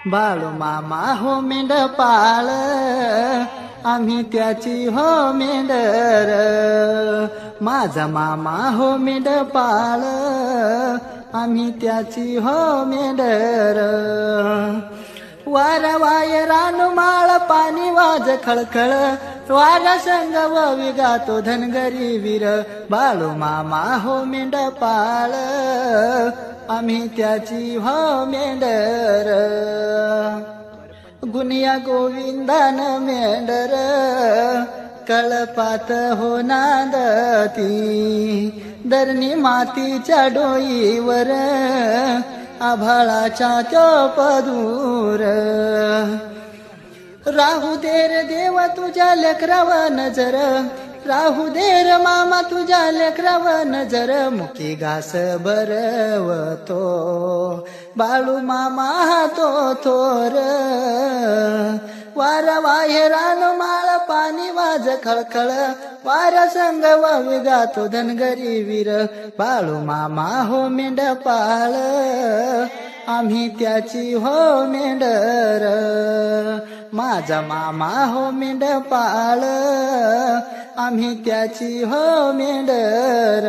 बाळू मामा हो मेंढपाळ, आम्ही त्याची हो मेंढर. माझा मामा हो मेंढपाळ, आम्ही त्याची हो मेंढर. वारा वाय रानमाळ पाणी वाज खळखळ, वारा संग ववी गातो धनगरी वीर. बाळू मामा हो मेंढपाळ, आम्ही त्याची हो मेंढर. गुनिया गोविंदान मेंढर, कळपात हो नांदती. धरणी मातीच्या डोईवर, आभाळाच्या त्यो पदूर. राहू दे रे देवा तुझ्या लेकरावर नजर, राहू दे रे मामा तुझ्या लेकरावर नजर. मुकी घास भरवतो बाळू मामा तो थोर. वारा वाहे रानमाळ पाणी वाज खळखळ, वारा संग वावी गातो धनगरी वीर. बाळू मामा हो मेंढपाळ, आम्ही त्याची हो मेंढर. माझा मामा हो मेंढपाळ, आम्ही त्याची हो मेंढर.